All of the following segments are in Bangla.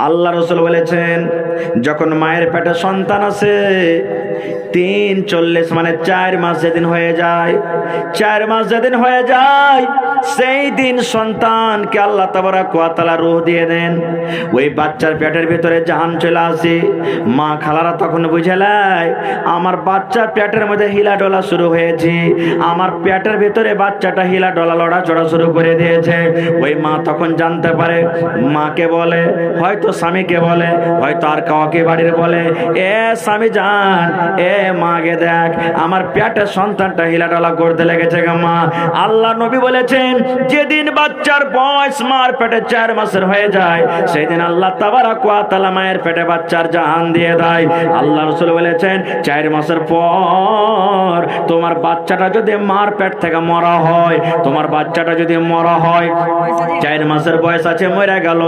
আল্লাহ রাসূল বলেছেন, যখন মায়ের পেটে সন্তান আছে 3:40 মানে 4 মাস যেদিন হয়ে যায়, 4 মাস যেদিন হয়ে যায় সেই দিন সন্তানকে আল্লাহ তাবারক ওয়া তাআলা রূহ দিয়ে দেন। ওই বাচ্চার পেটের ভিতরে জান চলে আসে। মা খালারা তখন বুঝালায় আমার বাচ্চার পেটের মধ্যে হিলা ডলা শুরু হয়েছে, আমার পেটের ভিতরে বাচ্চাটা হিলা ডলা লড়াচড়া শুরু করে দিয়েছে। ওই মা তখন জানতে পারে, মাকে বলে, হয়তো স্বামীকে বলে, হয়তো আর কাউকে বাড়ির বলে, এ স্বামী জান, এ মাকে দেখ আমার পেটের সন্তানটা হিলা ডলা করতে লেগেছে গো মা। আল্লাহ নবী বলেছেন, যেদিন বাচ্চার বয়স মার পেটে 4 মাসের হয়ে যায় সেই দিন আল্লাহ তাবারক ওয়া তাআলা মায়ের পেটে বাচ্চার জান দিয়ে দেয়। আল্লাহ রাসূল বলেছেন, 4 মাসের পর তোমার বাচ্চাটা যদি মার পেট থেকে মরা হয়, তোমার বাচ্চাটা যদি মরা হয়, 4 মাসের বয়স আছে মরে গেল,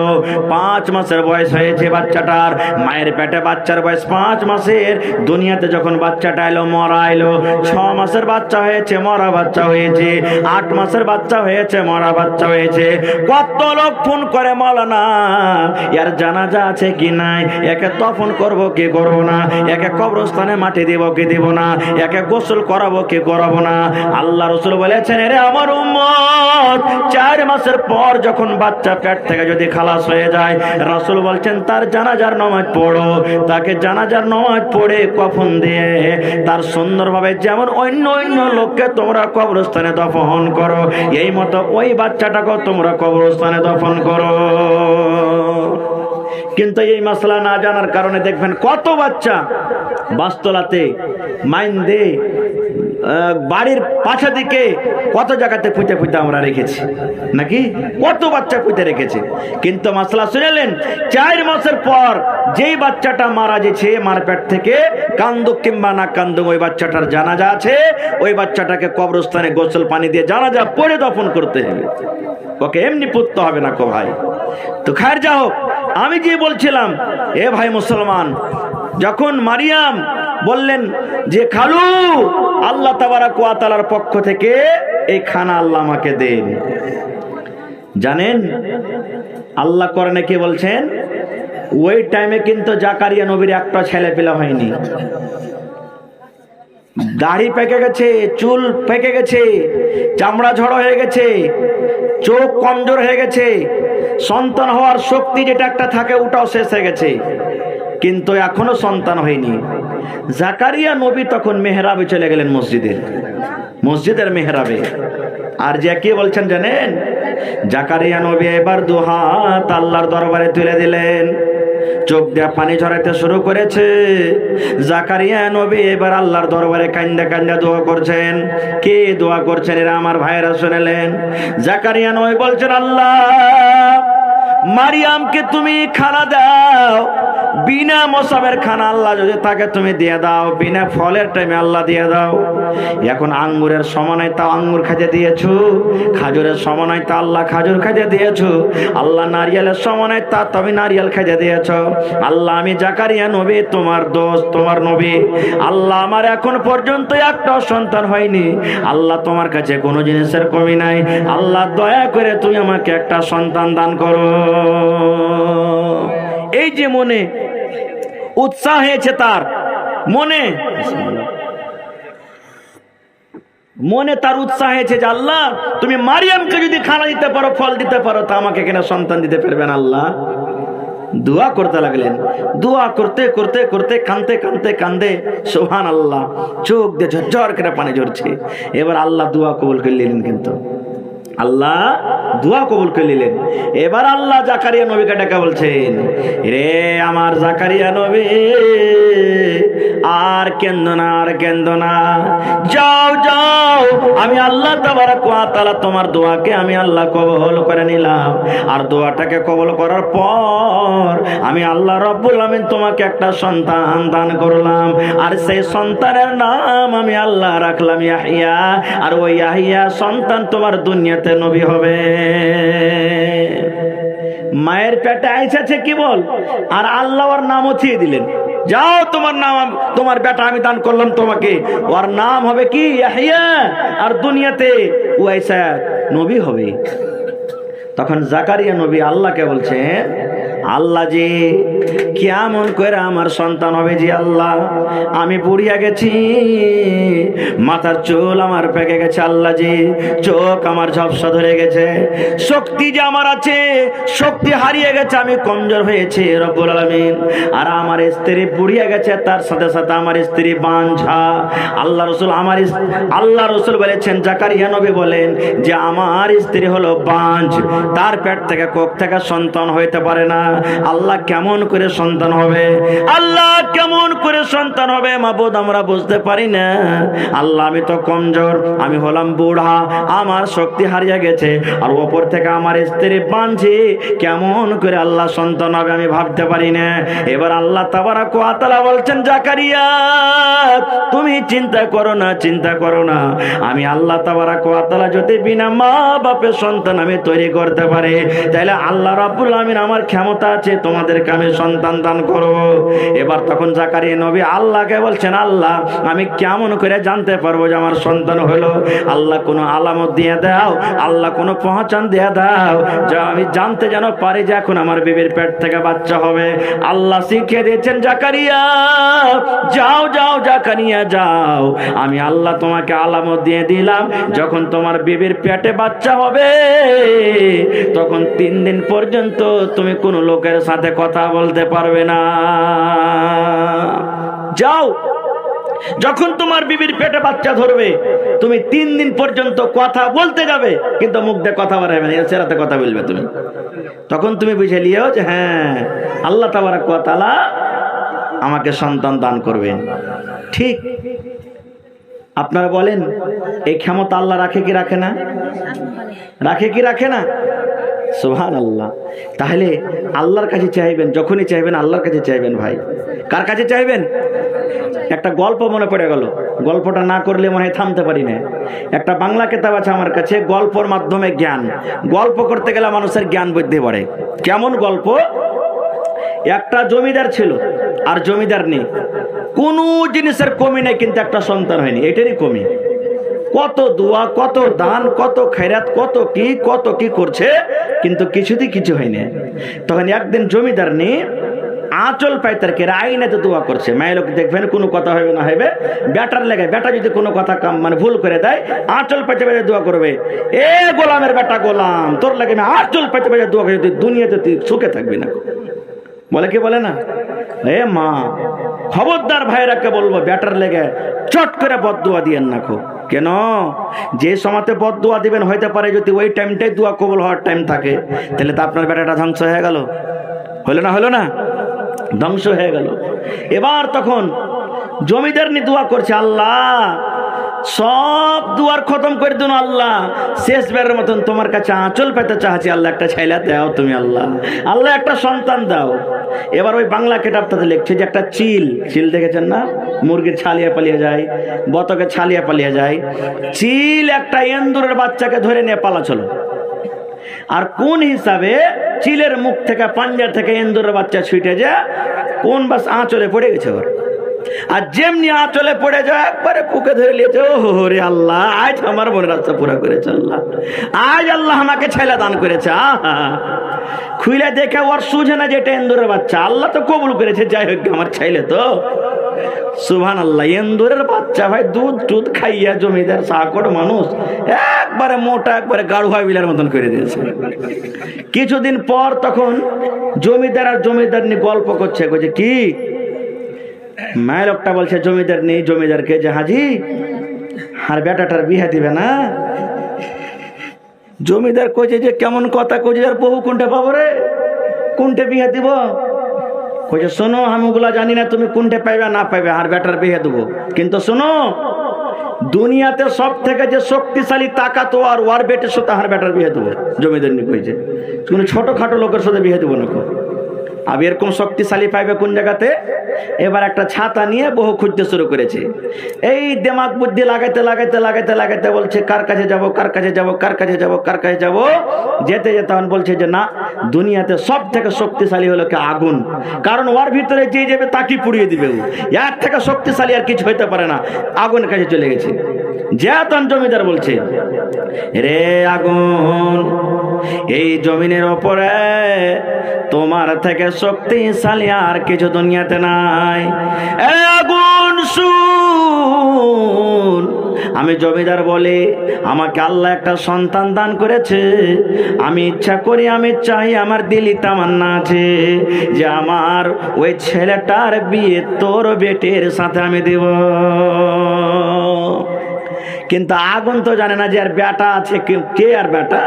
5 মাসের বয়স হয়েছে বাচ্চাটার, মায়ের পেটে বাচ্চার বয়স 5 মাসের, দুনিয়াতে যখন বাচ্চাটা এলো মরা এলো, 6 মাসের বাচ্চা হয়েছে মরা বাচ্চা হয়েছে, 8 মাসের বাচ্চা হয়েছে মরা বাচ্চা হয়েছে। কত লোক ফোন করে, মাওলানা এর জানাজা আছে কি নাই, একে তফন করব কি করব না, একে কবরস্থানে মাটি দেব কি দেব না, একে গোসল করাবো কি করাবো না। আল্লাহ রাসূল বলেছেন, রে আমার উম্মত, 4 মাসের পর যখন বাচ্চা পেট থেকে যদি খালাস হয়ে যায়, রাসূল বলছেন তার জানাজার নামাজ পড়ো, তাকে জানাজার নামাজ পড়ে কফন দিয়ে তার সুন্দরভাবে যেমন অন্য অন্য লোককে তোমরা কবরস্থানে দফন করো, এই মতো ওই বাচ্চাটাকে তোমরা কবরস্থানে দফন করো। কিন্তু এই মাসলা না জানার কারণে দেখবেন কত বাচ্চা বাসতলাতে, মাইন্দে, বাড়ির পাশে দিকে কত জায়গাতে পুঁতে পুঁতে আমরা রেখেছি, নাকি কত বাচ্চা পুঁতে রেখেছে। কিন্তু মাসলা শুনলেন, 4 মাসের পর যেই বাচ্চাটা মারা গেছে মার পেট থেকে, কান্দুক কিংবা না কান্দুক, ওই বাচ্চাটার জানাজা আছে, ওই বাচ্চাটাকে কবরস্থানে গোসল পানি দিয়ে জানাজা পড়ে দফন করতে হবে, ওকে এমনি পুততে হবে না কো ভাই। তো খায়ের যা হোক, আমি যে বলছিলাম, এ ভাই মুসলমান, যখন মারিয়াম বললেন যে খালু আল্লাহ তাবারক ওয়া তাআলার পক্ষ থেকে এই খানা আল্লাহ আমাকে দেন, জানেন আল্লাহ কোরআনে কি বলছেন? ওই টাইমে কিন্তু জাকারিয়া নবীর একটা ছেলে পেলে হয়নি, দাড়ি পেকে গেছে, চুল পেকে গেছে, চামড়া ঝড় হয়ে গেছে, চোখ কমজোর হয়ে গেছে, সন্তান হওয়ার শক্তি যেটা একটা থাকে ওটাও শেষ হয়ে গেছে, কিন্তু এখনো সন্তান হয়নি। জাকারিয়া নবী তখন মেহরাবে চলে গেলেন, মসজিদের মেহরাবে। আর যে কি বলছেন জানেন? জাকারিয়া নবী এবার 2 হাত আল্লাহর দরবারে তুলে দিলেন, চোখ দিয়ে পানি ঝরাতে শুরু করেছে। জাকারিয়া নবী এবার আল্লাহর দরবারে কান্দা কান্দা দোয়া করছেন। কে দোয়া করছেন? এরা আমার ভাইরা শুনলেন। জাকারিয়া নবী বলছেন, আল্লাহ মারিয়ামকে তুমি খানা দাও, বিনা মৌসুমের খানা আল্লাহ যদি তাকে তুমি দিয়ে দাও, বিনা ফলের টাইমে আল্লাহ দিয়ে দাও। এখন আঙ্গুরের সময় তা আঙ্গুর খাইতে দিয়েছো, খাজুরের সময় তা আল্লাহ খাজুর খাইতে দিয়েছো, আল্লাহ নারিয়ালের সময় তা তুমি নারিয়াল খাইতে দিয়েছো। আল্লাহ আমি জাকারিয়া নবী, তোমার দোস্ত, তোমার নবী, আল্লাহ আমার এখন পর্যন্ত একটা সন্তান হয়নি, আল্লাহ তোমার কাছে কোনো জিনিসের কমি নাই, আল্লাহ দয়া করে তুমি আমাকে একটা সন্তান দান করো। এই যে মনে উৎসাহ হয়েছে, তার মনে তার উৎসাহ হয়েছে যে আল্লাহ তুমি মারিয়ামকে যদি খানা দিতে পারো, ফল দিতে পারো, তা আমাকে কেন সন্তান দিতে পারবেন আল্লাহ। দোয়া করতে লাগলেন, দোয়া করতে করতে করতে কাঁদতে কাঁদতে কাঁদে সুবহানাল্লাহ, চোখ দিয়ে ঝরঝর করে পানি ঝরছে। এবার আল্লাহ দোয়া কবুল করে নিলেন, কিন্তু আল্লাহ দোয়া কবুল করে নিলেন। এবার আল্লাহ জাকারিয়া নবীকে ডাকা বলছেন, রে আমার জাকারিয়া নবী, আর কেন্দো না, আর কেন্দো না, যাও যাও, আমি আল্লাহ তাবারক ওয়া তাআলা তোমার দোয়াকে আমি আল্লাহ কবুল করে নিলাম। আর দোয়াটাকে কবুল করার পর আমি আল্লাহ রব্বুল আমিন তোমাকে একটা সন্তান দান করলাম, আর সেই সন্তানের নাম আমি আল্লাহ রাখলাম ইয়াহইয়া। আর ওই ইয়াহইয়া সন্তান তোমার দুনিয়াতে নবী হবে। মায়ের পেটে আইসাছে কি বল, আর আল্লাহ ওর নাম উঠিয়ে দিলেন, যাও তোমার নাম, তোমার বেটা আমি দান করলাম তোমাকে, ওর নাম হবে কি? ইয়াহইয়া। আর দুনিয়াতে ও আইসা নবী হবে। তখন জাকারিয়া নবী আল্লাহকে বলছেন, আল্লাহ জি কেমন করে আমার সন্তান হবে জি আল্লাহ, আমি বুড়িয়া গেছি, মাথার চুল আমার পেকে গেছে আল্লাহ জি, চোখ আমার ঝাপসা ধরে গেছে, শক্তি যে আমার আছে শক্তি হারিয়ে গেছে, আমি কমজোর হয়েছি রব্বুল আলামিন। আর আমার স্ত্রী বুড়িয়ে গেছে, তার সাথে সাথে আমার স্ত্রী বাঞ্ঝা। আল্লাহ রসুল বলেছেন, জাকারিয়া নবী বলেন যে আমার স্ত্রী হলো বাঞ্ঝ, তার পেট থেকে কোখ থেকে সন্তান হইতে পারে না। আল্লাহ কেমন করে সন্তান হবে, আল্লাহ কেমন করে সন্তান হবে মাবুদ আমরা বুঝতে পারি না। আল্লাহ আমি তো কমজোর, আমি হলাম বুড়া, আমার শক্তি হারিয়ে গেছে, আর ওপর থেকে আমার স্ত্রী বাঞ্ঝি, কেমন করে আল্লাহ সন্তান হবে আমি ভাবতে পারি না। এবার আল্লাহ তাবারাক ওয়া তাআলা বলছেন, জাকারিয়া তুমি চিন্তা করো না, চিন্তা করো না, আমি আল্লাহ তাবারাক ওয়া তাআলা যদি বিনা মা বাপের সন্তান আমি তৈরি করতে পারি, তাহলে আল্লাহ রাব্বুল আমিন আমার ক্ষমতা আছে তোমাদেরকে আমি সন্তান দান করব। এবার তখন জাকারিয়া নবী আল্লাহকে বলছেন, আল্লাহ আমি কেমন করে জানতে পারবো যে আমার সন্তান হলো? আল্লাহ কোনো আলামত দিয়ে দাও, আল্লাহ কোনো পহচান দিয়ে দাও, যা আমি জানতে যেন পারি যে এখন আমার বিবির পেট থেকে বাচ্চা হবে। আল্লাহ শিখিয়ে দিয়েছেন, জাকারিয়া যাও যাও জাকারিয়া যাও, আমি আল্লাহ তোমাকে আলামত দিয়ে দিলাম, যখন তোমার বিবির পেটে বাচ্চা হবে তখন 3 দিন পর্যন্ত তুমি কোনো লোকের সাথে কথা বলতে পারবে না। যাও, যখন তোমার বিবির পেটে বাচ্চা ধরবে তুমি 3 দিন পর্যন্ত কথা বলতে যাবে, কিন্তু মুখ দিয়ে কথা বাড়াবে না, এর সাথে কথা বলবে তুমি। তখন তুমি বুঝে লিও যে হ্যাঁ আল্লাহ তাবারাক ওয়া তাআলা আমাকে সন্তান দান করবেন। ঠিক আপনারা বলেন এই ক্ষমতা আল্লাহ রাখে কি রাখে না? রাখে কি রাখে না? সুবহানাল্লাহ। তাহলে আল্লাহর কাছে চাইবেন, যখনই চাইবেন আল্লাহর কাছে চাইবেন। ভাই কার কাছে চাইবেন? একটা গল্প মনে পড়ে গেল, গল্পটা না করলে মনে হয় থামতে পারি না। একটা বাংলা কিতাব আছে আমার কাছে, গল্পর মাধ্যমে জ্ঞান। গল্প করতে গেলে মানুষের জ্ঞান বুদ্ধি বাড়ে। কেমন গল্প? একটা জমিদার ছিল আর জমিদার নেই, কোনো জিনিসের কমি নেই, কিন্তু একটা সন্তান হয়নি, এটারই কমি। কত দোয়া, কত দান, কত খেরাত, কত কি করছে, কিন্তু কিছুতেই কিছু হয়নি। তখন একদিন জমিদার নেই আঁচল পাইতারকে আইনাতে দোয়া করছে। মায়ের লোক দেখবেন কোনো কথা হবে না হবে, বেটার লেগে, বেটা যদি কোনো কথা মানে ভুল করে দেয় আঁচল পাইতে পাইতে দোয়া করবে, এ গোলামের বেটা গোলাম তোর লাগে আমি আঁচল পাইতে পাইতে দোয়া করে, তুই দুনিয়াতে তুই সুখে থাকবি না। বলে কি বলে না? এ মা খবরদার ভাইরাকে বলবো, বেটার লেগে চট করে বদদোয়া দিয়েন না। কেন? যে সময়তে বদদোয়া দিবেন হইতে পারে যদি ওই টাইমটাই দোয়া কবুল হওয়ার টাইম থাকে, তাহলে তো আপনার বেটাটা ধ্বংস হয়ে গেল। হলো না? ধ্বংস হয়ে গেল। এবার তখন জমিদার নি দোয়া করছে, আল্লাহ সব দুয়ার খতম করে দিন আল্লাহ, শেষবারের মতন তোমার কাছে আঁচল পেতে চাচ্ছি আল্লাহ, একটা ছেলে দাও তুমি আল্লাহ, আল্লাহ একটা সন্তান দাও। এবার ওই বাংলা কেতাবটাতে লিখছে যে একটা চিল দেখেছেন না, মুরগির ছালিয়ে পালিয়ে যায়, বতকে ছালিয়ে পালিয়ে যায়, চিল একটা এন্দুরের বাচ্চাকে ধরে নিয়ে পালাছিল। আর কোন হিসাবে চিলের মুখ থেকে, পাঞ্জা থেকে এন্দুরের বাচ্চা ছুটে যায়, কোন বাস আঁচলে পড়ে গেছে ওর। আর যেমনি আঁচলে পড়ে যায় একবারে বুকে ধরে নিয়েছে, ও রে আল্লাহ আজ আমার মনের রাস্তা পুরা করেছে আল্লাহ, আজ আল্লাহ আমাকে ছেলে দান করেছে। আহা, খুলে দেখে ওর সুঝে না যেটা এন্দুরের বাচ্চা, আল্লাহ তো কবুল করেছে, যাই হোক আমার ছেলে তো। সুবহানাল্লাহ। এন্দুরের বাচ্চা ভাই দুধ খাইয়া জমিদার সাকট মানুষ একবারে মোটা, একবারে গাড়ুয়া বিলার মতন করে দিয়েছে। কিছুদিন পর তখন জমিদার আর জমিদার নিয়ে গল্প করছে, কইছে কি মায়ের লোকটা বলছে জমিদার নেই জমিদারকে যে হাজি আর বেটাটার বিয়ে দিবে না। জমিদার কইছে যে কেমন কথা কইছে, আর বহু কোনটা পাবো রে, কোনটা বিয়ে দিব? কইছে শোনো আমি ওগুলা জানি না, তুমি কোনটা পাইবে না পাইবে, আর বেটার বিয়ে দেবো, কিন্তু শোনো দুনিয়াতে সব থেকে যে শক্তিশালী তাকাত আর ওয়ার বেটের সাথে আর বেটার বিয়ে দেবো। জমিদার নি কইছে কোনো ছোটখাটো লোকের সাথে বিয়ে দেবো না। আবার এরকম শক্তিশালী পাইবে কোন জায়গাতে? এবার একটা ছাতা নিয়ে বহু খুঁজতে শুরু করেছে। এই দিমাগ বুদ্ধি লাগাইতে বলছে কার কাছে যাব। যেতে তখন বলছে যে না, দুনিয়াতে সব থেকে শক্তিশালী হলো কি আগুন, কারণ ওর ভিতরে যে যাবে তাকে পুড়িয়ে দিবে, এর থেকে শক্তিশালী আর কিছু হইতে পারে না। আগুনের কাছে চলে গেছে। যে তখন জমিদার বলছে, রে আগুন এই জমিনের ওপরে তোমার থেকে শক্তিশালী আর কিছু দুনিয়াতে নাই। এ আগুন শুন, আমি জমিদার বলি, আমাকে আল্লাহ একটা সন্তান দান করেছে। আমি ইচ্ছা করি, আমি চাই, আমার দিলি তামান্না আছে যে আমার ওই ছেলেটার বিয়ে তোর বেটের সাথে আমি দেব। কিন্তু আগুন তো জানে না যে আর বেটা আছে। কে আর বেটা?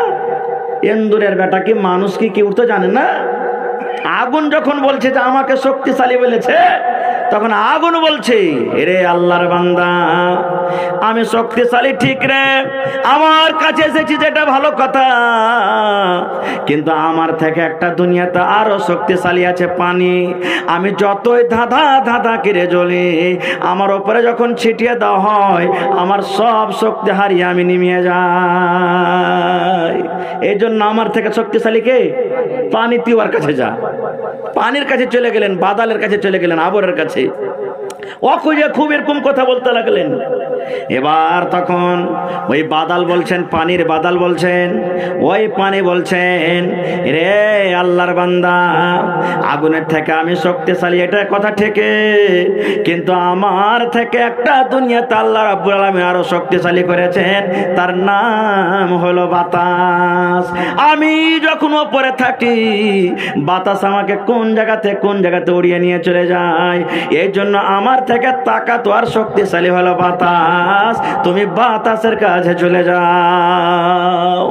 এন্দুরের বেটা কি মানুষ কি কেউ তো জানে না। আগুন যখন বলছে যে আমাকে শক্তিশালী বলেছে, তখন আগুন বলছে, এরে আল্লাহর বান্দা, আমি শক্তিশালী ঠিক রে, আমার কাছে এসেছি যেটা ভালো কথা, কিন্তু আমার থেকে একটা দুনিয়াতে আরো শক্তিশালী আছে, পানি। আমি যতই ধাঁধা ধাঁধা করে জ্বলি, আমার ওপরে যখন ছিটিয়ে দেওয়া হয়, আমার সব শক্তি হারিয়ে আমি নিমিয়ে যাই। এই জন্য আমার থেকে শক্তিশালী কে? পানি। তুই ওর কাছে যা। পানির কাছে চলে গেলেন, বাদালের কাছে চলে গেলেন, আবরের কাছে। অখুঁজে খুব এরকম কথা বলতে লাগলেন। এবার তখন ওই বাদাল বলছেন, পানির বাদাল বলছেন, ওই পানি বলছেন, রে আল্লাহর বান্দা, আগুনের থেকে আমি শক্তিশালী, এটা কথা ঠিক, কিন্তু আমার থেকে একটা দুনিয়াতে আল্লাহ রাব্বুল আলামিন আরো শক্তিশালী করেছেন, তার নাম হলো বাতাস। আমি যখন ওপরে থাকি, বাতাস আমাকে কোন জায়গাতে উড়িয়ে নিয়ে চলে যায়। এই জন্য আমার থেকে তাকাত আর শক্তিশালী হলো বাতাস। তুমি বাতাসের কাছে চলে যাও।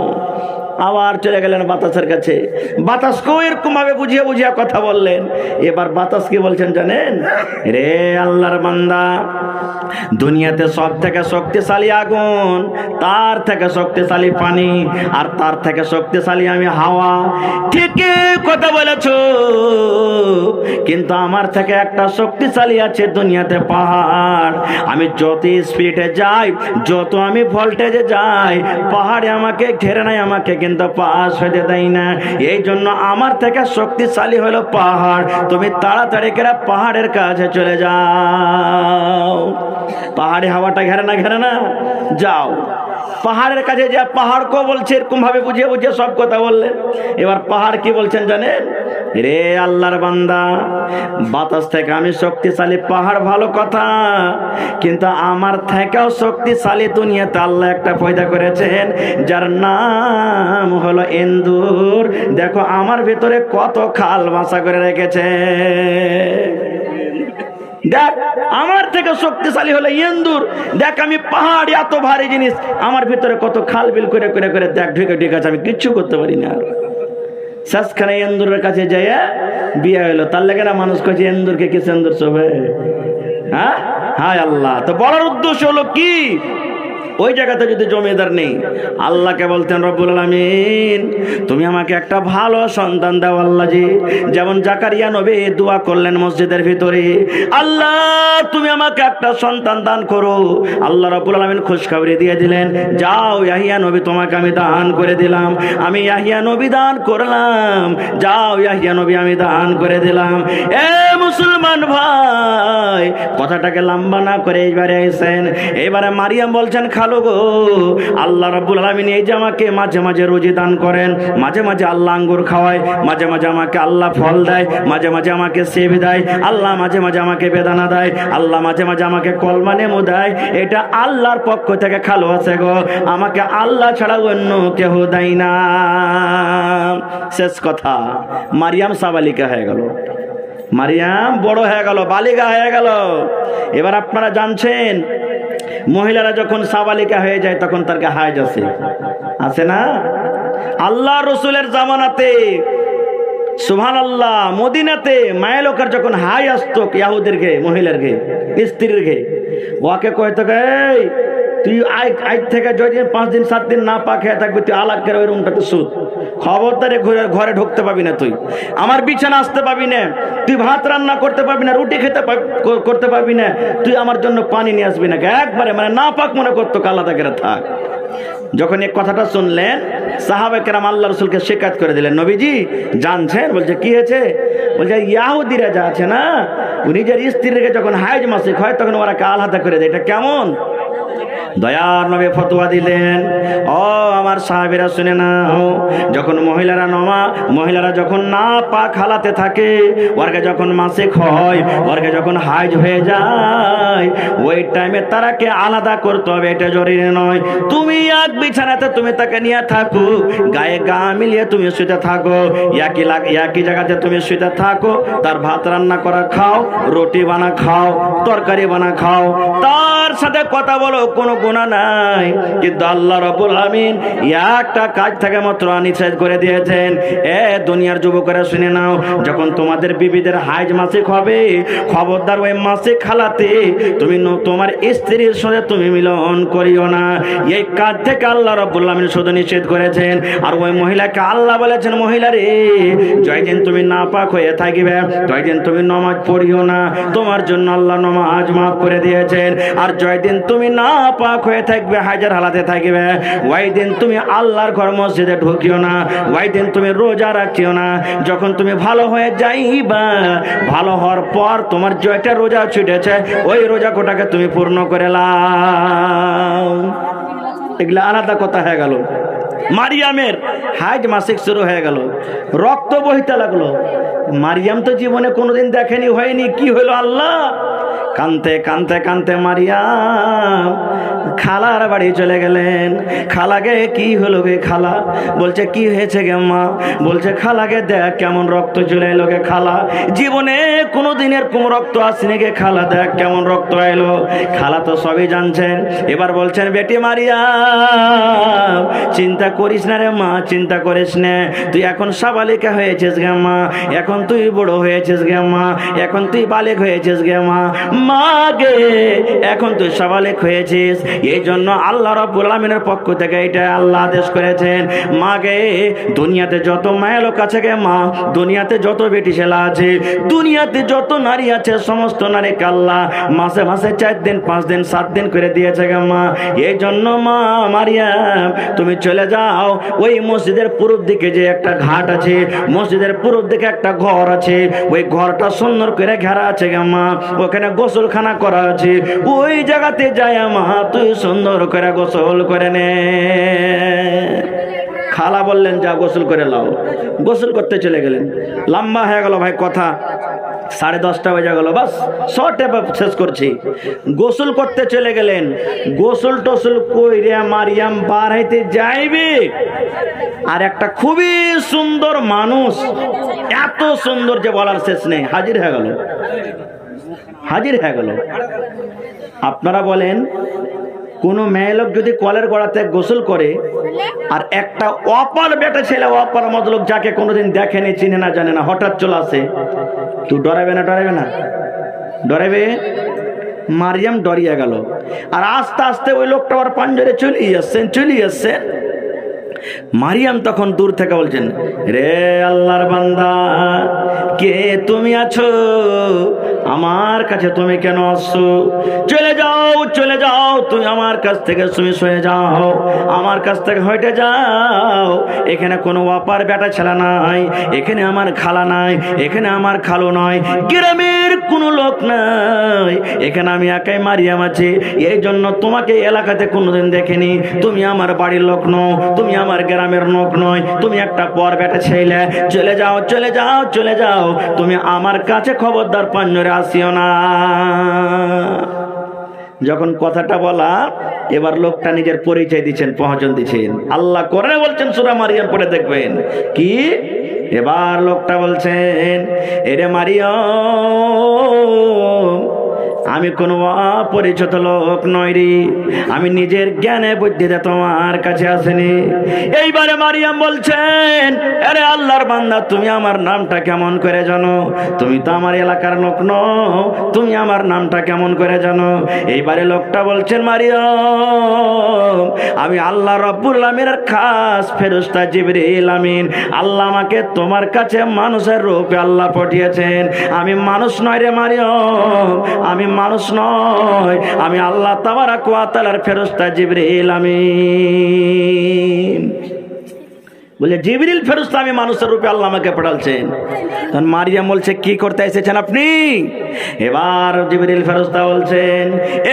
আবার চলে গেলেন বাতাসের কাছে। বাতাসকেও এরকম ভাবে বুঝিয়ে বুঝিয়ে কথা বললেন। এবার বাতাস কি বলছেন জানেন? রে আল্লাহর বান্দা, দুনিয়াতে সব থেকে শক্তিশালী আগুন, তার থেকে শক্তিশালী পানি, আর তার থেকে শক্তিশালী আমি হাওয়া। ঠিকই কথা বলেছো, কিন্তু আমার থেকে একটা শক্তিশালী আছে দুনিয়াতে পাহাড়। আমি যত স্পিডে যাই, যত আমি ভোল্টেজে যাই, পাহাড়ে আমাকে ঘেরে নাই, আমাকে কিন্তু পাশ হতে দেয় না। এই জন্য আমার থেকে শক্তিশালী হলো পাহাড়। তুমি তাড়াতাড়ি করে পাহাড়ের কাছে চলে যাও। পাহাড়ে হাওয়াটা ঘেরে না, যাও পাহাড়ের কাছে যা। পাহাড়কেও বলছে এরকম ভাবে বুঝিয়ে বুঝিয়ে সব কথা বললেন। এবার পাহাড় কি বলছেন জানেন? রে আল্লাহর বান্দা, বাতাস থেকে আমি শক্তিশালী, পাহাড় ভালো কথা, কিন্তু আমার থেকেও শক্তিশালী দুনিয়াতে আল্লাহ একটা পয়দা করেছেন, যার নাম হলো এন্দুর। দেখো আমার ভিতরে কত খাল বাসা করে রেখেছে। দেখ আমার থেকে শক্তিশালী হলো ইন্দুর। দেখ আমি পাহাড়, এত ভারী জিনিস, আমার ভিতরে কত খাল বিল করে করে করে দেখ, ঢুকে ঢুকে আছে, আমি কিচ্ছু করতে পারি না। শেষখানে ইন্দুরের কাছে যাইয়া বিয়ে হলো। তার লেগে না মানুষ কাছে ইন্দুরকে কি সুন্দর শোভে। হ্যাঁ, হায় আল্লাহ। তো বলার উদ্দেশ্য হলো কি, ওই জায়গাতে যদি জমিদার নেই, আল্লাহকে বলতেন, রব্বুল আলামিন তুমি আমাকে একটা ভালো সন্তান দাও আল্লাহ। জি, যেমন জাকারিয়া নবী দোয়া করলেন মসজিদের ভিতরে, আল্লাহ তুমি আমাকে একটা সন্তান দান করো। আল্লাহ রব্বুল আলামিন খুশখবরি দিয়ে দিলেন, যাও ইয়াহিয়া নবী তোমাকে আমি দান করে দিলাম। আমি ইয়াহিয়া নবী দান করলাম, যাও ইয়াহিয়া নবী আমি দান করে দিলাম। এ মুসলমান ভাই, কথাটাকে লম্বা না করে এইবারে আইছেন। এবারে মারিয়াম বলছেন, খালো গো, আল্লাহ রাব্বুল আলামিন এই যে আমাকে মাঝে মাঝে রুজি দান করেন, মাঝে মাঝে আল্লাহ আঙ্গুর খাওয়ায়, মাঝে মাঝে আমাকে আল্লাহ ফল দেয়, মাঝে মাঝে আমাকে সেব দেয়, আল্লাহ মাঝে মাঝে আমাকে বেদানা দেয়, আল্লাহ মাঝে মাঝে আমাকে কলমা নেমু দেয়। এটা আল্লাহর পক্ষ থেকে খালো আছে গো, আমাকে আল্লাহ ছাড়া অন্য কেউ দেয় না। শেষ কথা, মারিয়াম সাবালিকা হয়ে গেল। মারিয়াম বড় হয়ে গেল, বালিকা হয়ে গেল। এবার আপনারা জানছেন, মহিলারা যখন সাবালিকা হয়ে যায় তখন তার হায়জ আছে না? আল্লাহ রসুলের জামানাতে, সুবহানাল্লাহ, মদিনাতে মায়ের লোকের যখন হাই আসতো ইয়াহুদেরকে, মহিলারকে, স্ত্রীরকে, ওকে কইতো, এই তুই আজ থেকে যদি 5 দিন 7 দিন না পা খেয়ে থাকবি, তুই আলাগ করে ওই রুমটাতে শুত। খবরদারে ঘরে ঢুকতে পাবি না, তুই আমার বিছানা আসতে পাবি না, তুই ভাত রান্না করতে পারবি না, রুটি করতে পারবি না, তুই আমার জন্য পানি নিয়ে আসবি না। একবারে মানে না পাক মনে করতো, আলাদা করে থাক। যখন এই কথাটা শুনলেন, সাহাবায়ে কেরাম আল্লাহ রাসূলকে শিকায়ত করে দিলেন, নবীজি জানছেন? বলছে কি হয়েছে? বলছে ইহুদিরা যা আছে না, নিজের স্ত্রীকে যখন হাইজ মাসিক হয় তখন ওরা আলাদা করে দেয়। এটা কেমন? দয়ার নবী ফতোয়া দিলেন, ও আমার সাহাবীরা শুনে নাও, যখন মহিলারা যখন না পাক হালাতে থাকে, ওরকে যখন মাসিক হয়, ওরকে যখন হাইজ হয়ে যায়, ওই টাইমে তারাকে আলাদা করতে হবে, এটা জরুরি নয়। তুমি এক বিছানাতে তুমি তাকে নিয়ে থাকো, গায়ে গা মিলিয়ে তুমি শুতে থাকো, একই জায়গাতে তুমি শুতে থাকো, তার ভাত রান্না করা খাও, রুটি বানা খাও, তরকারি বানা খাও, তার সাথে কথা বলো, কোনো গুনাহ নাই। কিন্তু আল্লাহ রাব্বুল আমিন একটা কাজ থেকে মাত্র নিষেধ করে দিয়েছেন। দুনিয়ার যুবকেরা শুনে নাও, যখন তোমাদের বিবিদের হাইজ মাসিক হবে, খবরদার ওই মাসিক খালাতে তুমি তোমার স্ত্রীর সাথে তুমি মিলন করিও না। এই কাজ থেকে আল্লাহ রাব্বুল আমিন শুধু নিষেধ করেছেন। আর ওই মহিলাকে আল্লাহ বলেছেন, মহিলা রে, জয়দিন তুমি নাপাক হয়ে থাকিবে, জয়দিন তুমি নামাজ পড়িও না, তোমার জন্য আল্লাহ নামাজ মাফ করে দিয়েছেন। আর জয়দিন তুমি নাপাক হয়ে থাকবে, হাজার হালাতে থাকিবে, ওই দিন তুমি আল্লাহর ঘর মসজিদে ঢুকিও না, ওই দিন তুমি রোজা রাখিও না। যখন তুমি ভালো হয়ে যাইবা, ভালো হওয়ার পর তোমার জয়টা রোজা ছুটেছে, ওই রোজা কোটাকে তুমি পূর্ণ করে লাও। এগুলা আলাদা কথা হয়ে গেল। মারিয়ামের হাইজ মাসিক শুরু হয়ে গেল, রক্ত বহিতে লাগলো। মারিয়াম তো জীবনে কোনোদিন দেখেনি, হয়নি, কি হলো আল্লাহ? কানতে কানতে কানতে মারিয়াম খালার বাড়ি চলে গেলেন। খালাকে, কি হলো গে খালা? বলছে, কি হয়েছে গে মা? বলছে, খালাকে দেখ কেমন রক্ত চলে এলো গে খালা, জীবনে কোনোদিনের কোন রক্ত আসেনি গে খালা, দেখ কেমন রক্ত এলো। খালা তো সবই জানছেন। এবার বলছেন, বেটি মারিয়াম, চিন্তা করিস না রে মা, চিন্তা করিস না, তুই এখন সাবালিকা হয়েছিস গে মা, এখন তুই বড় হয়েছিস গে মা, এখন তুই বালেক হয়েছিস গে মা, মা গে, এখন তুই সাবালিক হয়েছিস। এই জন্য আল্লাহ রাব্বুল আমিনের পক্ষ থেকে এটা আল্লাহ আদেশ করেছেন, মা গে, দুনিয়াতে যত মায়ের লোক আছে গে মা, দুনিয়াতে যত বেটি ছেলা আছে, দুনিয়াতে যত নারী আছে, সমস্ত নারীকে আল্লাহ মাসে মাসে 4 দিন 5 দিন 7 দিন করে দিয়েছে গে মা। এই জন্য মা মারিয়াম, তুমি চলে যাও, ওই মসজিদের পূর্ব দিকে যে একটা ঘাট আছে, মসজিদের পূর্ব দিকে একটা ঘর আছে, ওই ঘরটা সুন্দর করে ঘেরা আছে গে মা, ওখানে গোসলখানা করা আছে, ওই জায়গাতে যায় মা, তুই সুন্দর করে গোসল করে নে। খালা বললেন, যা গোসল করে লাও। গোসল করতে চলে গেলেন। লম্বা হয়ে গেল ভাই কথা, 10:30 বেজে গেল, বাস শর্টে শেষ করছি। গোসল করতে চলে গেলেন। গোসল টোসল কইরে মারিয়াম বার হইতে যাইবে, আর একটা খুবই সুন্দর মানুষ, এত সুন্দর যে বলার শেষ নেই, হাজির হয়ে গেল। হাজির হয়ে গেল। আপনারা বলেন, কোন মেয়ে লোক যদি কলের গোড়াতে গোসল করে, আর একটা অপার বেটা ছেলে, অপার মতলব যাকে কোনোদিন দেখেনি, চিনে না, জানে না, হঠাৎ চলে আসে, তুই ডরাবে না? ডরাবে না? ডরাবে। মারিয়াম ডরিয়ে গেল। আর আস্তে আস্তে ওই লোকটা আবার পাঞ্জরে চলে আসছেন। মারিয়াম তখন দূর থেকে বলছেন, রে আল্লাহর বান্দা, কে তুমি আছো? আমার কাছে তুমি কেন আসছো? চলে যাও, চলে যাও, তুমি আমার কাছ থেকে তুমি সরে যাও, আমার কাছ থেকে হটে যাও। এখানে কোনো অপার বেটা ছেলে নাই, এখানে আমার খালা নাই, এখানে আমার খালো নয়, গ্রামের কোনো লোক নাই, এখানে আমি একাই মারিয়াম আছি। এই জন্য তোমাকে এলাকাতে কোনোদিন দেখেনি, তুমি আমার বাড়ির লোক নও, তুমি আমার গ্রামের লোক নয়, তুমি একটা পর বেটা ছেলে। চলে যাও, চলে যাও, চলে যাও, তুমি আমার কাছে খবরদার পাঞ্জরে আসিও না। যখন কথাটা বলা, এবার লোকটা নিজের পরিচয় দিচ্ছেন, পহচান দিচ্ছেন। আল্লাহ কোরআনে বলছেন, সূরা মারিয়াম পড়ে দেখবেন কি। এবার লোকটা বলছেন, এরে মারিয়াম, আমি কোনো অপরিচিত লোক নই রে, আমি নিজের জ্ঞানে বুদ্ধিতে তোমার কাছে আসেনি। এইবারে মারিয়াম বলছেন, আরে আল্লাহর বান্দা, তুমি আমার নামটা কেমন করে জানো? তুমি তো আমার এলাকার লোক নও, তুমি আমার নামটা কেমন করে জানো? এইবারে লোকটা বলছেন, মারিয়াম, আমি আল্লাহ রাব্বুল আমিনের খাস ফেরেশতা জিবরিল আমিন, আল্লাহ আমাকে তোমার কাছে মানুষের রূপে আল্লাহ পাঠিয়েছেন। আমি মানুষ নয় রে মারিয়াম, আমি মানুষ নয়, আমি আল্লাহ তাবারাক ওয়া তাআলার ফেরেশতা জিবরিল আমিন। বলে জিবরিল ফেরেশতা আমি মানুষের রূপে আল্লাহ আমাকে পাঠালছেন। তখন মারিয়াম বলছে কি করতে এসেছেন আপনি? এবার জিবরিল ফেরেশতা বলছেন,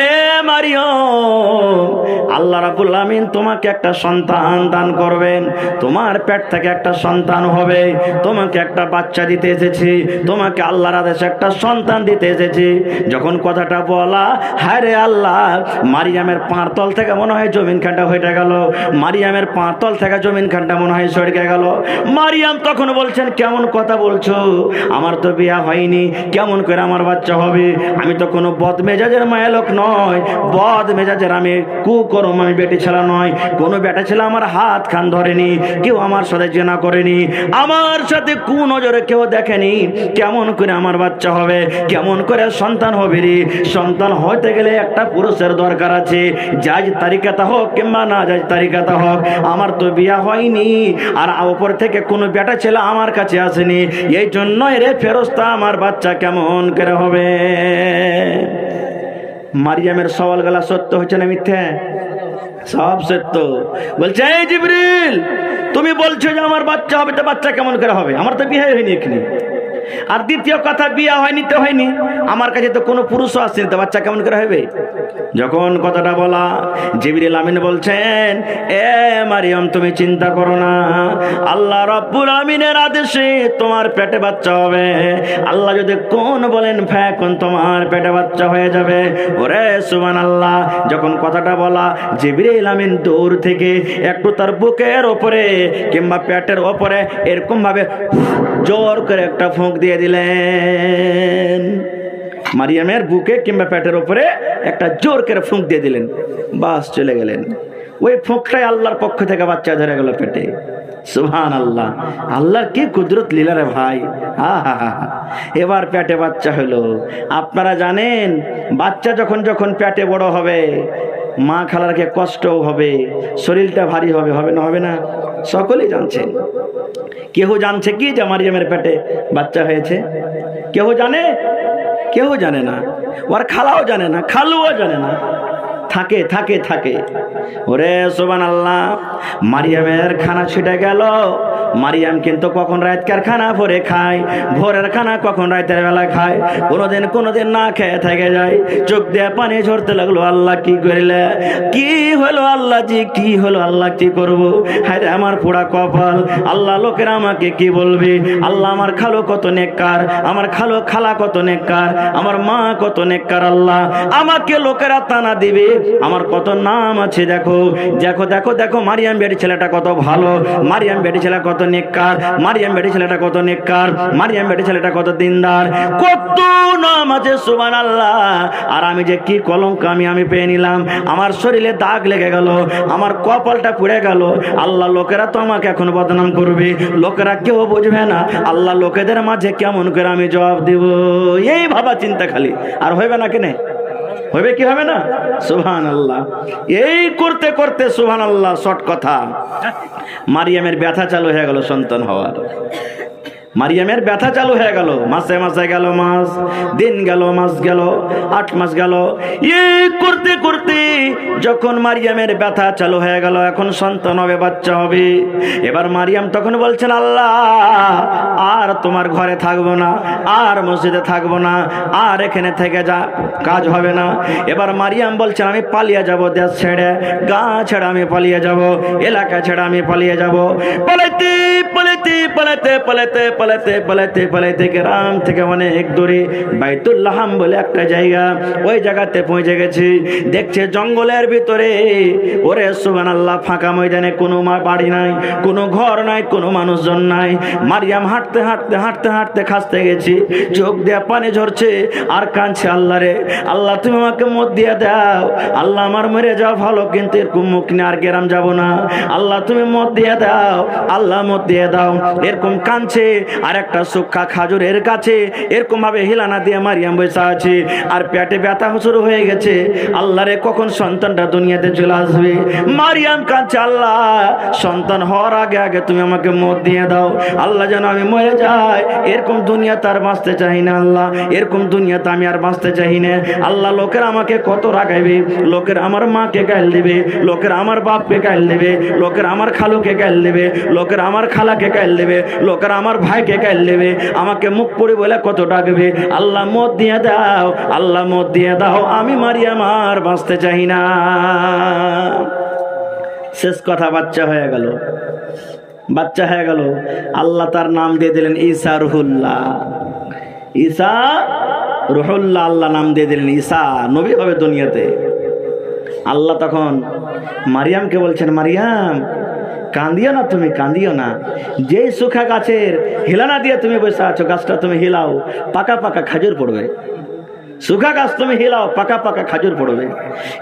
এ মারিয়াম, আল্লাহ রাব্বুল আমিন তোমাকে একটা সন্তান দান করবেন, তোমার পেট থেকে একটা সন্তান হবে, তোমাকে একটা বাচ্চা দিতে এসেছি, তোমাকে আল্লাহর আদেশে একটা সন্তান দিতে এসেছি। যখন কথাটা বলা, হায় রে আল্লাহ, মারিয়ামের পাঁর তল থেকে মনে হয় জমিন খানটা হয়ে গেল, মারিয়ামের পাঁর তল থেকে জমিন খানটা মনে হয় সরে গেল। মারিয়াম তখন বলছেন, কেমন কথা বলছো, আমার তো বিয়া হয়নি, কেমন করে আমার বাচ্চা হবে? আমি তো কোনো বদ মেজাজের মায়া লোক নয়, বদ মেজাজের আমি কুকর্ম, আমি বেটি ছেলে নয়, কোনো বেটা ছেলে আমার হাত খান ধরেনি, কেউ আমার সাথে জেনা করেনি, আমার সাথে কুনজরে কেউ দেখেনি, কেমন করে আমার বাচ্চা হবে, কেমন করে সন্তান হবে রে? সন্তান হতে গেলে একটা পুরুষের দরকার আছে, জাজ তারিকাতা হোক কিংবা না জাজ তারিকাতা হোক, আমার তো বিয়া হয়নি, আর ওপর থেকে কোনো বেটা ছেলে আমার কাছে আসেনি, এই জন্যই রে ফেরেশতা আমার বাচ্চা কেমন করে হবে? মারিয়ামের সওয়ালগুলা সত্য হচ্ছে না মিথ্যে? সব সত্য। বলছে, এই জিবরিল, তুমি বলছো যে আমার বাচ্চা হবে, তো বাচ্চা কেমন করে হবে? আমার তো বিয়ে হয়নি এখানে। আর দ্বিতীয় কথা, বিয়া হয়নি তো হয়নি, আমার কাছে তো কোনো পুরুষও আসেনি, তো বাচ্চা কেমন করে হবে? যখন কথাটা বলা, জিবরিল আমিন বলছেন, এ মারিয়াম, তুমি চিন্তা করো না, আল্লাহ রাব্বুল আমিনের আদেশে তোমার পেটে বাচ্চা হবে। আল্লাহ যদি কোন বলেন ফায়াকুন, তোমার পেটে বাচ্চা হয়ে যাবে। ওরে সুবহানাল্লাহ। যখন কথাটা বলা, জিবরিল আমিন দূর থেকে একটু তার বুকের ওপরে কিংবা পেটের ওপরে এরকম ভাবে জোর করে একটা ফুঁক দিয়ে দিলেন। মারিয়ামের বুকে কিংবা পেটের উপরে একটা জোর করে ফুঁক দিয়ে দিলেন, বাস চলে গেলেন। ওই ফুঁকটাই আল্লাহর পক্ষ থেকে বাচ্চা ধরে গেল পেটে। সুবহানাল্লাহ, আল্লাহর কি কুদরত লীলা রে ভাই। এবার পেটে বাচ্চা হলো। আপনারা জানেন, বাচ্চা যখন যখন পেটে বড় হবে, মা খালারকে কষ্টও হবে, শরীরটা ভারী হবে, হবে না? হবে না? সকলেই জানছেন। কেউ জানছে কি যে মারিয়ামের পেটে বাচ্চা হয়েছে? কেউ জানে? কেউ জানে না। ওর খালাও জানে না, খালুও জানে না। থাকে থাকে থাকে। ওরে সুবহানাল্লাহ, মারিয়ামের খানা ছিটে গেল। মারিয়াম কিন্তু কখন রাতকার খানা ভোরে খায়, ভোরের খানা কখন রাতের বেলা খায়, কোনোদিন না খেয়ে থেকে যায়। চোখ দিয়ে পানি ঝরতে লাগলো। আল্লাহ কি করিলে? কি হলো আল্লাহ জি, কি হলো আল্লাহ, কি করব? হায় রে আমার পোড়া কপাল। আল্লাহ, লোকেরা আমাকে কি বলবে? আল্লাহ, আমার খালো কত নেককার, আমার খালা কত নেককার, আমার মা কত নেককার। আল্লাহ, আমাকে লোকেরা তানা দিবে, আমার কত নাম আছে। দেখো দেখো দেখো দেখো, মারিয়াম বেটি ছেলেটা কত ভালো, মারিয়াম বেটি ছেলে কত নেককার, মারিয়াম বেটি ছেলেটা কত নেককার, মারিয়াম বেটি ছেলেটা কত দিনদার, কত নাম আছে। সুবহানাল্লাহ। আর আমি যে কি কলঙ্ক আমি পেয়ে নিলাম, আমার শরীরে দাগ লেগে গেল, আমার কপালটা পুড়ে গেল। আল্লাহ, লোকেরা তো আমাকে এখন বদনাম করবে, লোকেরা কেউ বুঝবে না। আল্লাহ, লোকেদের মাঝে কেমন করে আমি জবাব দেব? এই ভাবা চিন্তা খালি। আর হইবে না কেনে? হবে কি হবে না? সুবহানাল্লাহ। এই করতে করতে সুবহানাল্লাহ, শর্ট কথা, মারিয়ামের ব্যথা চালু হয়ে গেল সন্তান হওয়ার। মারিয়ামের ব্যথা চালু হয়ে গেল। মাসে মাসে গেল মাস, দিন গেল, মাস গেল, 8 মাস গেল। এই করতে করতে যখন মারিয়ামের ব্যথা চালু হয়ে গেল, এখন সন্তান হবে, বাচ্চা হবে। এবার মারিয়াম তখন বলছেন, আল্লাহ, আর তোমার ঘরে থাকবো না, আর মসজিদে থাকবো না, আর এখানে থেকে যা কাজ হবে না। এবার মারিয়াম বলছেন, আমি পালিয়ে যাব, দেশ ছেড়ে, গা ছেড়ে আমি পালিয়ে যাব, এলাকা ছেড়ে আমি পালিয়ে যাব। পালাইতে পালাইতে পালাইতে পালাইতে পালাইতে পালাইতে পালাইতে গ্রাম থেকে অনেক দূরে বাইতুল লাহাম বলে একটা জায়গা, ওই জায়গাতে পৌঁছে গেছি। দেখছে জঙ্গলের ভিতরে, ওরে সুবহানাল্লাহ, ফাঁকা ময়দানে, কোনো বাড়ি নাই, কোনো ঘর নাই, কোনো মানুষজন নাই। মারিয়াম হাঁটতে হাঁটতে হাঁটতে হাঁটতে খাসতে গেছি, চোখ দিয়ে পানি ঝরছে আর কাঁদছে, আল্লাহ রে, আল্লাহ, তুমি আমাকে মত দিয়ে দাও। আল্লাহ, আমার মরে যাও ভালো, কিন্তু এরকম মুখ নিয়ে আর গ্রাম যাব না। আল্লাহ, তুমি মত দিয়ে দাও, আল্লাহ মত দিয়ে দাও। দাও, এরকম কাঁদছে। আর একটা শুকনা খাজুরের কাছে এরকম ভাবে হিলানা দিয়ে মারিয়াম বসে আছে, আর পেটে ব্যথা শুরু হয়ে গেছে। আল্লাহ রে, কখন সন্তানটা দুনিয়াতে চলে আসবে? মারিয়াম কাঁদছে, আল্লাহ সন্তান হওয়ার আগে আগে তুমি আমাকে মত দিয়ে দাও, আল্লাহ যেন আমি মরে যাই। এরকম দুনিয়া তার বাঁচতে চাই না আল্লাহ, এরকম দুনিয়াতে আমি আর বাঁচতে চাই না আল্লাহ। লোকের আমাকে কত রাগাইবে, লোকের আমার মাকে গাল দিবে, লোকের আমার বাপকে গাল দেবে, লোকের আমার খালুকে গাল দেবে, লোকের আমার খালাকে গাল দেবে, লোকের আমার ভাইকে গাল দেবে, আমাকে মুখ পুরি বলে কত ডাকবে। আল্লাহ মত দিয়ে দাও, আল্লাহ মত দিয়ে দাও, আমি মারিয়াম আর বাঁচতে চাই না। শেষ কথা, বাচ্চা হয়ে গেল, বাচ্চা হয়ে গেল। আল্লাহ তার নাম দিয়ে দিলেন ঈসা রুহুল্লাহ। ঈসা রুহুল্লাহ, আল্লাহ নাম দিয়ে দিলেন ঈসা, নবী হবে দুনিয়াতে। আল্লাহ তখন মারিয়ামকে বলছেন, মারিয়াম কাঁদিও না, তুমি কাঁদিও না। যেই শুকা গাছের হিলানা দিয়ে তুমি বসে আছো, গাছটা তুমি হিলাও, পাকা পাকা খাজুর পড়বে। শুকা গাছ তুমি হিলাও, পাকা পাকা খাজুর পড়বে।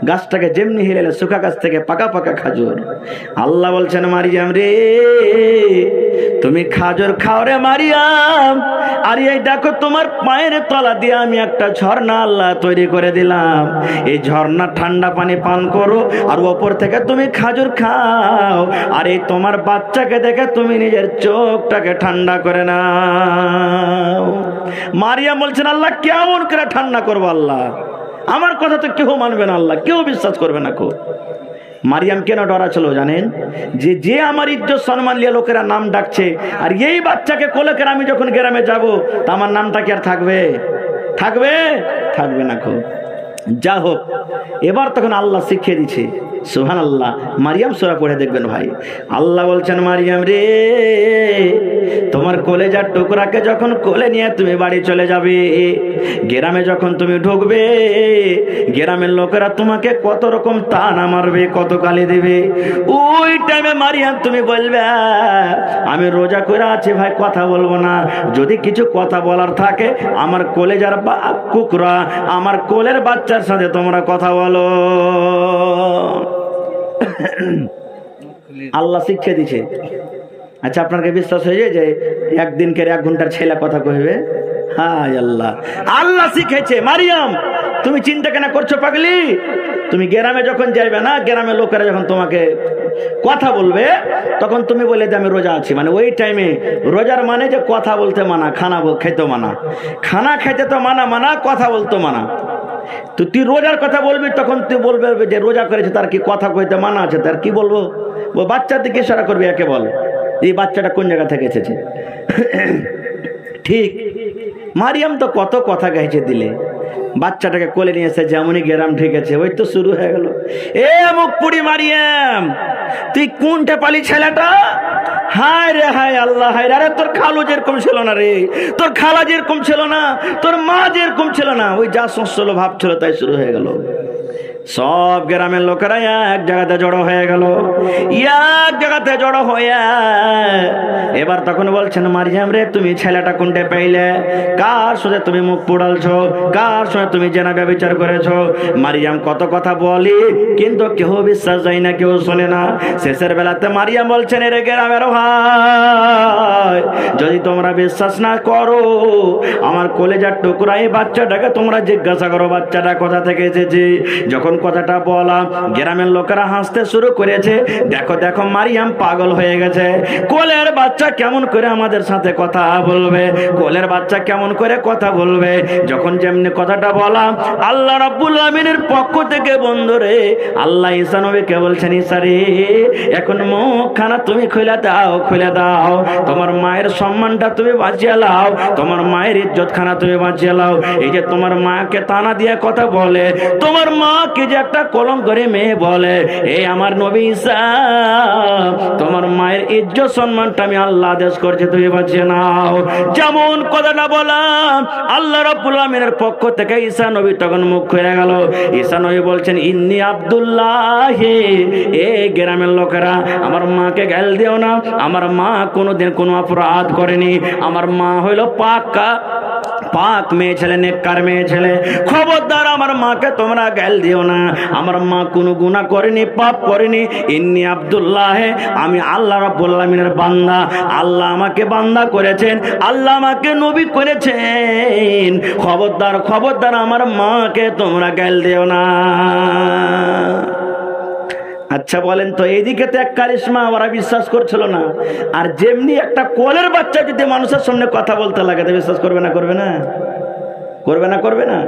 গাছটাকে যেমনি হিলালে শুকা গাছ থেকে পাকা পাকা খাজুর। আল্লাহ বলছেন, মারিয়াম রে, তুমি খাজুর খাও রে মারিয়াম। আর এই দেখো, তোমার পায়ের তলা দিয়ে আমি একটা ঝর্ণা আল্লাহ তৈরি করে দিলাম। এই ঝর্ণা ঠান্ডা পানি পান করো, আর ওপর থেকে তুমি খাজুর খাও। আর এই তোমার বাচ্চাকে দেখে তুমি নিজের চোখটাকে ঠান্ডা করে নাও। মারিয়াম বলছেন, আল্লাহ কেমন করে ঠান্ডা করবো? আল্লাহ আমার কথা তো কেউ মানবে না, আল্লাহ কেউ বিশ্বাস করবে না। মারিয়াম কেন ডরা ছিল জানেন? যে আমার ইজ্জত সম্মান নিয়ে লোকেরা নাম ডাকছে, আর এই বাচ্চাকে কোলে করে আমি যখন গ্রামে যাব, তা আমার নামটা কি আর থাকবে? থাকবে? থাকবে না। যা হোক, এবার তখন আল্লাহ শিখিয়ে দিচ্ছে। সুবহানাল্লাহ। মারিয়াম সূরা পড়ে দেখবেন ভাই। আল্লাহ বলছেন, মারিয়াম রে, তোমার কলেজার টুকরাকে যখন কোলে নিয়ে তুমি বাড়ি চলে যাবে, গ্রামে যখন তুমি ঢুকবে, গ্রামের লোকেরা তোমাকে কত রকম তানা মারবে, কত গালি দেবে। ওই টাইমে মারিয়াম তুমি বলবে, আমি রোজা করে আছি ভাই, কথা বলবো না। যদি কিছু কথা বলার থাকে, আমার কলেজার কুকরা, আমার কোলের বাচ্চার সাথে তোমরা কথা বলো। আল্লাহ শিক্ষা দিছে। আচ্ছা, আপনাকে বিশ্বাস হয়ে যায় যে একদিনকের 1 ঘন্টার ছেলে কথা কইবে? হায় আল্লাহ, আল্লাহ শিখেছে। মারিয়াম, তুমি চিন্তা কেন করছো পাগলি? তুমি গ্রামে যখন যাইবে না, গ্রামের লোকেরা যখন তোমাকে কথা বলবে, তখন তুমি বলে যে আমি রোজা আছি। মানে ওই টাইমে রোজার মানে যে কথা বলতে মানা, খানা খেতে মানা। খানা খেতে তো মানা মানা, কথা বলতে মানা। তো তুই রোজার কথা বলবি, তখন তুই বলবে যে রোজা করেছে, তার কি কথা কইতে মানা আছে? তার কি বলবো? ও বাচ্চার দিকে ইশারা করবি, একে বল এই বাচ্চাটা কোন জায়গা থেকে এসেছে। ঠিক মারিয়াম তো কত কথা গাইছে দিলে। বাচ্চাটাকে কোলে নিয়ে এসে যেমনই গ্রাম ঠেকেছে, ওই তো শুরু হয়ে গেল, এ মুখ পুরি মারিয়াম, তুই কোনটা পালি ছেলেটা? হায় রে হায় আল্লাহ, হায় রে। তোর খালু যেরকম ছিল না রে, তোর খালা যেরকম ছিল না, তোর মা যেরকম ছিল না, ওই যা সংস্ল ভাব ছিল তাই শুরু হয়ে গেল। সব গ্রামের লোকেরা এক জায়গাতে জড়ো হয়ে গেল, এক জায়গাতে জড়ো হয়ে এবার তখন বলছেন, মারিয়াম রে, তুমি ছেলেটা কোনটা পাইলে? কার সাথে তুমি মুখ পোড়ালছো? কার সাথে তুমি জেনা ব্যভিচার করেছো? মারিয়াম কত কথা বলি, কিন্তু কেউ বিশ্বাস যায় না, কেউ শোনে না। শেষের বেলাতে মারিয়াম বলছেন, এর গ্রামের ভাই, যদি তোমরা বিশ্বাস না করো, আমার কলেজার টুকরা এই বাচ্চাটাকে তোমরা জিজ্ঞাসা করো, বাচ্চাটা কোথা থেকে এসেছে। যখন কথাটা বলা, গ্রামের লোকেরা হাসতে শুরু করেছে। দেখো দেখো, মারিয়াম পাগল হয়ে গেছে। কোলের বাচ্চা কেমন করে আমাদের সাথে কথা বলবে? কোলের বাচ্চা কেমন করে কথা বলবে? যখন যেমনি কথাটা বলা, আল্লাহ রাব্বুল আমিনের পক্ষ থেকে বন্ধুরে আল্লাহ ঈসা নবীকে বলছেন, ঈসা রে, এখন মুখখানা তুমি খুলে দাও, খুলে দাও। তোমার মায়ের সম্মানটা তুমি বাঁচিয়ে লাও, তোমার মায়ের ইজ্জতখানা তুমি বাঁচিয়ে লাও। এই যে তোমার মাকে তানা দিয়ে কথা বলে, তোমার মা কি যে একটা কলঙ্কের মেয়ে বলে, এই আমার নবী ঈসা, তোমার মায়ের ইজ্জত সম্মানটা আমি আল্লাহ আদেশ করছি, তুমি বাঁচিয়ে নাও। যেমন কথাটা বললাম, আল্লাহ রাব্বুল আমিনের পক্ষ থেকে ঈসা নবী তখন মুখ খুলে গেল। ঈসা নবী বলছেন, ইন্নী আব্দুল্লাহ, এ গ্রামের লোকেরা, আমার মাকে গাল দিও না। আমার মা কোনোদিন কোনো অপরাধ করেনি। আমার মা হইল পাক্কা পাক মেয়ে ছেলে, নেককার মেয়ে ছেলে, খবরদার আমার মাকে তোমরা গাল দিও না। আমার মা কোনো গুনাহ করেনি, পাপ করেনি। ইন্নী আব্দুল্লাহ, আমি আল্লাহ রাব্বুল আলামিনের বান্দা। আল্লাহ আমাকে বান্দা করেছেন, আল্লাহ আমাকে নবী করেছেন। খবরদার খবরদার আমার মাকে তোমরা গাল দিও না। আচ্ছা বলেন তো, এইদিকে তো এক কারিশমা, ওরা বিশ্বাস করছিল না। আর যেমনি একটা কোলের বাচ্চা যদি মানুষের সামনে কথা বলতে লাগে, তো বিশ্বাস করবে না? করবে না? করবে না? করবে না?